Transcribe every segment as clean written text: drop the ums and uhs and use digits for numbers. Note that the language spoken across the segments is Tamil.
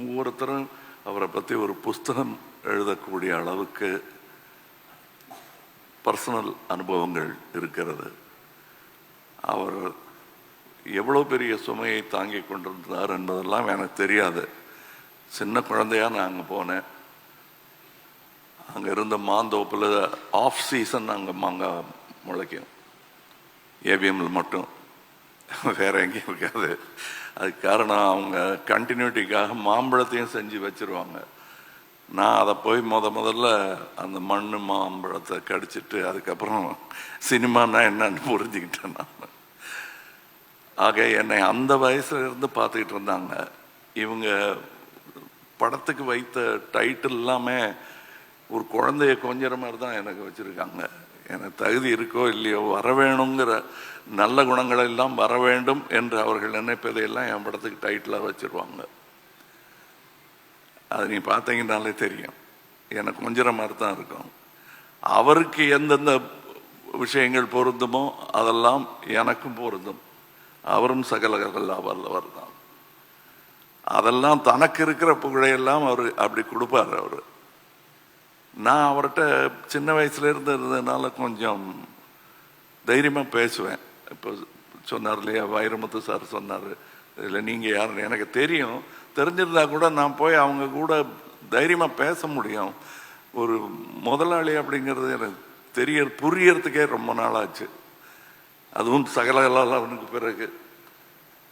ஒவ்வொருத்தரும் அவரை பற்றி ஒரு புஸ்தகம் எழுதக்கூடிய அளவுக்கு பர்சனல் அனுபவங்கள் இருக்கிறது. அவர் எவ்வளோ பெரிய சுமையை தாங்கி கொண்டிருந்தார் என்பதெல்லாம் எனக்கு தெரியாது. சின்ன குழந்தையாக நான் அங்கே போனேன். அங்கே இருந்த மாந்தோப்பில் ஆஃப் சீசன் அங்கே மாங்காய் முளைக்கும், ஏவிஎம்ல மட்டும், வேறு எங்கேயும் இருக்காது. அதுக்கு காரணம் அவங்க கண்டினியூட்டிக்காக மாம்பழத்தையும் செஞ்சு வச்சுருவாங்க. நான் அதை போய் முதல்ல அந்த மண் மாம்பழத்தை கடிச்சிட்டு அதுக்கப்புறம் சினிமானா என்னன்னு புரிஞ்சுக்கிட்டேன் நான். ஆக என்னை அந்த வயசுலேருந்து பார்த்துக்கிட்டு இருந்தாங்க. இவங்க படத்துக்கு வைத்த டைட்டில் எல்லாமே ஒரு குழந்தைய கொஞ்சிற மாதிரி தான் எனக்கு வச்சுருக்காங்க. எனக்கு தகுதி இருக்கோ இல்லையோ வர வேணுங்கிற நல்ல குணங்கள் எல்லாம் வர வேண்டும் என்று அவர்கள் நினைப்பதையெல்லாம் என் படத்துக்கு டைட்டிலாக வச்சுருவாங்க. அது நீ பார்த்தீங்கன்னாலே தெரியும், எனக்கு கொஞ்சிற மாதிரி தான் இருக்கும். அவருக்கு எந்தெந்த விஷயங்கள் பொருந்துமோ அதெல்லாம் எனக்கும் பொருந்தும். அவரும் சகலகல்லா வல்லவர் தான். அதெல்லாம் தனக்கு இருக்கிற புகழையெல்லாம் அவர் அப்படி கொடுப்பார். அவர் நான் அவர்கிட்ட சின்ன வயசுல இருந்து இருந்ததுனால கொஞ்சம் தைரியமாக பேசுவேன். இப்போ சொன்னார் இல்லையா, வைரமுத்து சார் சொன்னார், இல்லை நீங்கள் யாருன்னு எனக்கு தெரியும், தெரிஞ்சிருந்தா கூட நான் போய் அவங்க கூட தைரியமாக பேச முடியும். ஒரு முதலாளி அப்படிங்கிறது எனக்கு புரியறதுக்கே ரொம்ப நாள் ஆச்சு. அதுவும் சகலகலாவுக்கு பிறகு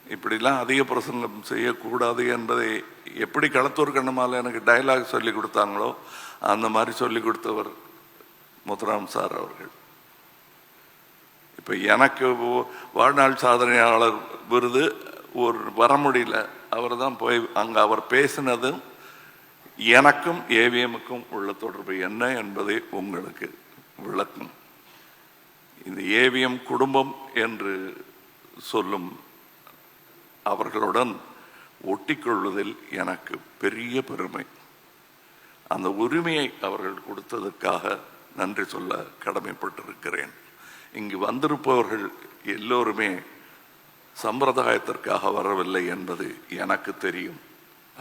இப்படிலாம் அதிக பிரசங்கம் செய்யக்கூடாது என்பதை எப்படி களத்தூர் கண்ணமால எனக்கு டைலாக் சொல்லி கொடுத்தாங்களோ அந்த மாதிரி சொல்லி கொடுத்தவர் முத்துராம் சார் அவர்கள். இப்போ எனக்கு வாழ்நாள் சாதனையாளர் விருது ஒரு வர முடியல. அவர் தான் போய் அங்கே அவர் பேசினதும் எனக்கும் ஏவிஎம்முக்கும் உள்ள தொடர்பு என்ன என்பதை உங்களுக்கு விளக்கும். இந்த ஏவிஎம் குடும்பம் என்று சொல்லும் அவர்களுடன் ஒட்டிக்கொள்வதில் எனக்கு பெரிய பெருமை. அந்த உரிமையை அவர்கள் கொடுத்ததற்காக நன்றி சொல்ல கடமைப்பட்டிருக்கிறேன். இங்கு வந்திருப்பவர்கள் எல்லோருமே சம்பிரதாயத்திற்காக வரவில்லை என்பது எனக்கு தெரியும்.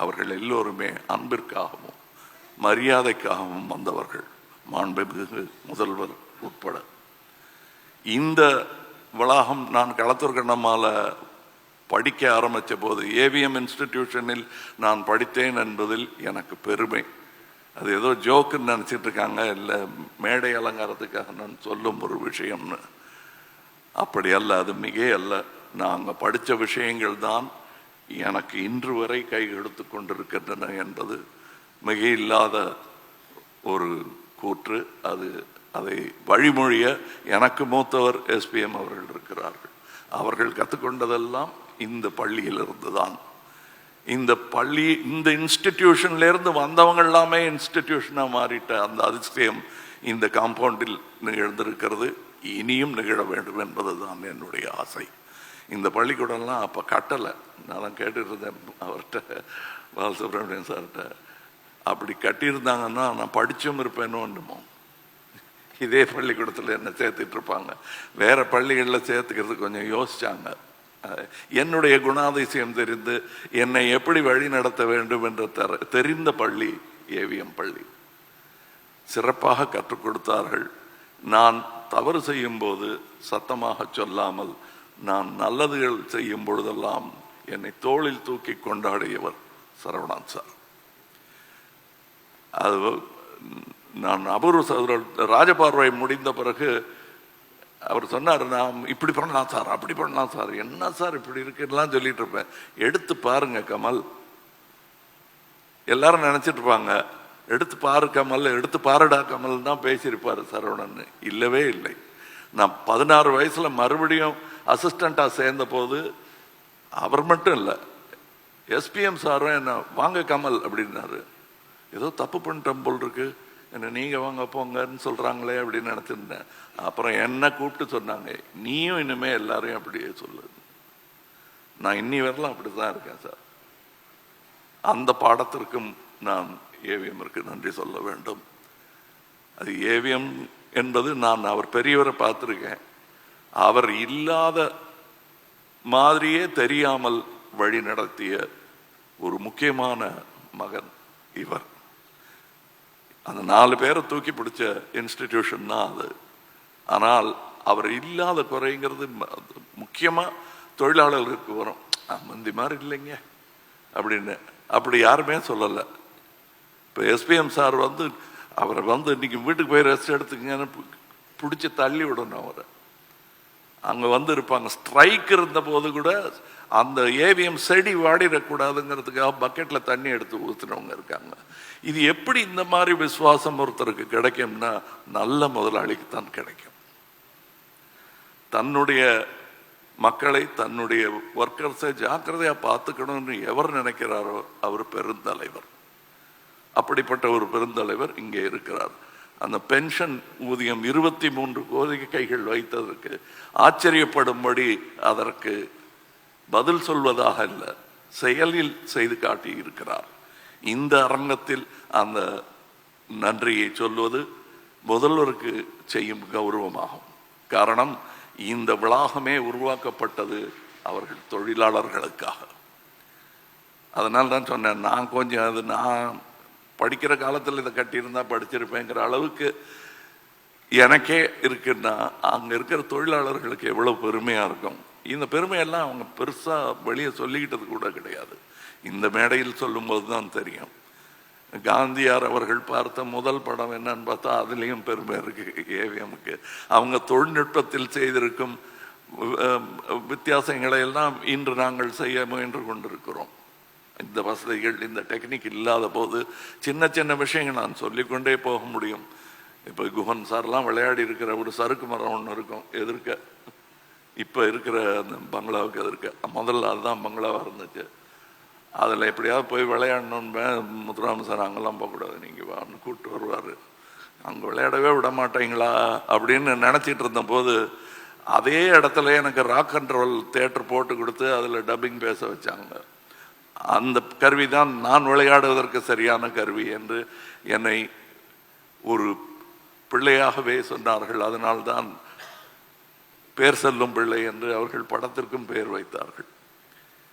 அவர்கள் எல்லோருமே அன்பிற்காகவும் மரியாதைக்காகவும் வந்தவர்கள், மாண்புமிகு முதல்வர் உட்பட. இந்த வளாகம் நான் களத்தூர் கண்ணம்மால படிக்க ஆரம்பித்த போது ஏவிஎம் இன்ஸ்டிடியூஷனில் நான் படித்தேன் என்பதில் எனக்கு பெருமை. அது ஏதோ ஜோக்குன்னு நினச்சிட்டு இருக்காங்க, இல்லை மேடை அலங்காரத்துக்காக நான் சொல்லும் ஒரு விஷயம்னு. அப்படி அல்ல, அது மிக அல்ல. நான் அங்கே படித்த விஷயங்கள் தான் எனக்கு இன்று வரை கை எடுத்து கொண்டிருக்கின்றன என்பது மிக இல்லாத ஒரு கூற்று. அதை வழிமொழிய எனக்கு மூத்தவர் எஸ்பிஎம் அவர்கள் இருக்கிறார்கள். அவர்கள் கற்றுக்கொண்டதெல்லாம் இந்த பள்ளியிலிருந்து தான். இந்த பள்ளி, இந்த இன்ஸ்டிடியூஷன்ல இருந்து வந்தவங்க எல்லாமே இன்ஸ்டிடியூஷனா மாறிட்ட அந்த அதிசயம் இந்த காம்பவுண்டில் நிகழ்ந்திருக்கிறது. இனியும் நிகழ வேண்டும் என்பதுதான் என்னுடைய ஆசை. இந்த பள்ளிக்கூடம்லாம் அப்போ கட்டலை. நான் கேட்டுட்டு இருந்தேன் அவர்கிட்ட, பாலசுப்ரமணியன் சார்கிட்ட. அப்படி கட்டியிருந்தாங்கன்னா நான் படிச்சும் இருப்பேனோன்னுமோ. இதே பள்ளிக்கூடத்தில் என்ன சேர்த்துட்டு இருப்பாங்க. வேற பள்ளிகளில் சேர்த்துக்கிறது கொஞ்சம் யோசிச்சாங்க. என்னுடைய குணாதிசயம் தெரிந்து என்னை எப்படி வழி நடத்த வேண்டும் என்று தெரிந்த பள்ளி ஏவிஎம் பள்ளி. சிறப்பாக கற்றுக் கொடுத்தார்கள். நான் தவறு செய்யும் போது சத்தமாக சொல்லாமல், நான் நல்லதுகள் செய்யும் பொழுதெல்லாம் என்னை தோளில் தூக்கி கொண்டாடியவர் சரவணன் சார். அது நான் அபூர்வ ராஜபார்வை முடிந்த பிறகு அவர் சொன்னார், நான் இப்படி பண்ணலாம் சார், அப்படி பண்ணலாம் சார், என்ன சார் இப்படி இருக்குலாம் சொல்லிட்டு இருப்பேன். எடுத்து பாருங்க கமல். எல்லாரும் நினைச்சிட்டு இருப்பாங்க, எடுத்து பாரு கமல், எடுத்து பாருடா கமல் தான் பேசியிருப்பார் சரவணன். இல்லவே இல்லை. நான் 16 வயசுல மறுபடியும் அசிஸ்டண்டா சேர்ந்த போது அவர் மட்டும் இல்லை, எஸ்பிஎம் சாரும் என்ன வாங்க கமல் அப்படின்னாரு. ஏதோ தப்பு பண்ணிட்டோம் போல் இருக்கு, என்ன நீங்க வாங்க போங்கன்னு சொல்றாங்களே அப்படின்னு நினைச்சிருந்தேன். அப்புறம் என்ன கூப்பிட்டு சொன்னாங்க, நீயும் இனிமே எல்லாரையும் அப்படியே சொல்லு. நான் இன்னி வரலாம் அப்படிதான் இருக்கேன் சார். அந்த பாடத்திற்கும் நான் ஏவிஎம்மிற்கு நன்றி சொல்ல வேண்டும். அது ஏவிஎம் என்பது, நான் அவர் பெரியவரை பார்த்துருக்கேன். அவர் இல்லாத மாதிரியே தெரியாமல் வழி நடத்திய ஒரு முக்கியமான மகன் இவர். அந்த 4 பேரை தூக்கி பிடிச்ச இன்ஸ்டிடியூஷன் தான் அது. ஆனால் அவர் இல்லாத குறைங்கிறது முக்கியமா தொழிலாளர்களுக்கு வரும். முந்தி மாதிரி இல்லைங்க அப்படின்னு அப்படி யாருமே சொல்லலை. இப்போ எஸ்பிஎம் சார் வந்து அவரை வந்து இன்னைக்கு வீட்டுக்கு போய் ரெஸ்ட் எடுத்துக்கங்கன்னு பிடிச்சி தள்ளி விடணும். அவரை அங்கே வந்து இருப்பாங்க. ஸ்ட்ரைக் இருந்த போது கூட அந்த ஏவிஎம் செடி வாடிடக்கூடாதுங்கிறதுக்காக பக்கெட்டில் தண்ணி எடுத்து ஊற்றுனவங்க இருக்காங்க. இது எப்படி இந்த மாதிரி விசுவாசம் ஒருத்தருக்கு கிடைக்கும்னா நல்ல முதலாளிக்கு தான் கிடைக்கும். தன்னுடைய மக்களை தன்னுடைய ஒர்க்கர்ஸை ஜாக்கிரதையா பார்த்துக்கணும்னு எவர் நினைக்கிறாரோ அவர் பெருந்தலைவர். அப்படிப்பட்ட ஒரு பெருந்தலைவர் இங்கே இருக்கிறார். அந்த பென்ஷன் ஊதியம் 23 கோரிக்கைகள் வைத்ததற்கு ஆச்சரியப்படும்படி அதற்கு பதில் சொல்வதாக அல்ல, செயலில் செய்து காட்டி இருக்கிறார். இந்த அரங்கத்தில் அந்த நன்றியை சொல்வது முதல்வருக்கு செய்யும் கௌரவமாகும். காரணம், இந்த வளாகமே உருவாக்கப்பட்டது அவர்கள் தொழிலாளர்களுக்காக. அதனால தான் சொன்னேன், நான் கொஞ்சம் அது நான் படிக்கிற காலத்தில் இதை கட்டியிருந்தா படிச்சிருப்பேங்கிற அளவுக்கு எனக்கே இருக்குன்னா அங்கே இருக்கிற தொழிலாளர்களுக்கு எவ்வளோ பெருமையாக இருக்கும். இந்த பெருமையெல்லாம் அவங்க பெருசாக வெளியே சொல்லிக்கிட்டது கூட கிடையாது. இந்த மேடையில் சொல்லும்போது தான் தெரியும். காந்தியார் அவர்கள் பார்த்த முதல் படம் என்னன்னு பார்த்தா அதுலேயும் பெருமை இருக்கு ஏவிஎம்க்கு. அவங்க தொழில்நுட்பத்தில் செய்திருக்கும் வித்தியாசங்களை எல்லாம் இன்று நாங்கள் செய்ய முயன்று கொண்டிருக்கிறோம். இந்த வசதிகள் இந்த டெக்னிக் இல்லாத போது சின்ன சின்ன விஷயங்கள் நான் சொல்லிக்கொண்டே போக முடியும். இப்போ குஹன் சார்லாம் விளையாடி இருக்கிற ஒரு சறுக்கு மரம் ஒன்று இருக்கும் எதிர்க்க, இப்போ இருக்கிற அந்த பங்களாவுக்கு எதிர்க்க. முதல்ல அதுதான் பங்களாவாக இருந்துச்சு. அதில் எப்படியாவது போய் விளையாடணுன்னு முத்துராம சார் அங்கெல்லாம் போகக்கூடாது, நீங்கள் வான்னு கூப்பிட்டு வருவார். அங்கே விளையாடவே விட மாட்டீங்களா அப்படின்னு நினச்சிட்டு இருந்த போது அதே இடத்துல எனக்கு ராக் அண்ட் ரோல் தியேட்டர் போட்டு கொடுத்து அதில் டப்பிங் பேச வச்சாங்க. அந்த கருவி தான் நான் விளையாடுவதற்கு சரியான கருவி என்று என்னை ஒரு பிள்ளையாகவே சொன்னார்கள். அதனால்தான் பேர் செல்லும் பிள்ளை என்று அவர்கள் படத்திற்கும் பெயர் வைத்தார்கள்.